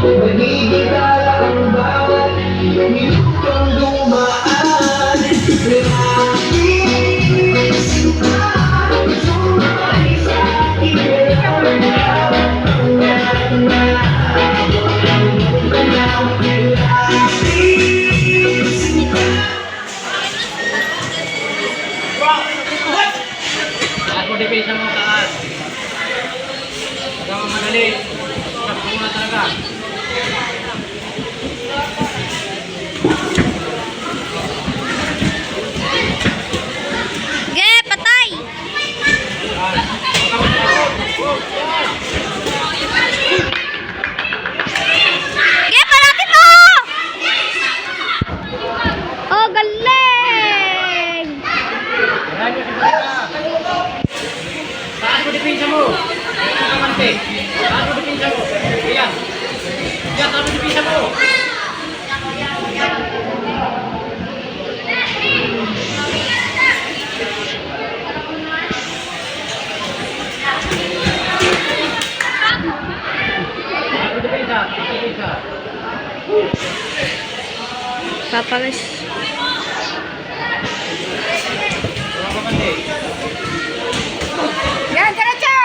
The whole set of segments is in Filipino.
Nagigitala ang bawat minutong dumaan. Naiisip ka, sumabay sa akin. Ako depensa mo taas. Huwag kang madali. Sakto mo na talaga. Ge, patay! Ge, palapit mo! Oh, galing! Taas mo depensa mo. Ito kamante. Taas mo depensa mo. Iyan. Iyan, taas mo depensa mo. Taas mo depensa. Taas mo depensa. Papalis. Ito kamante. Yan, diretso!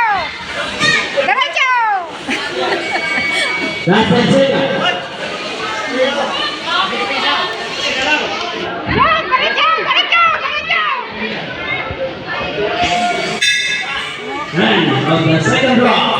Diretso! Last 10 seconds. Taas mo depensa. Teka lang. Yan, diretso! Diretso! Diretso! End of the second round.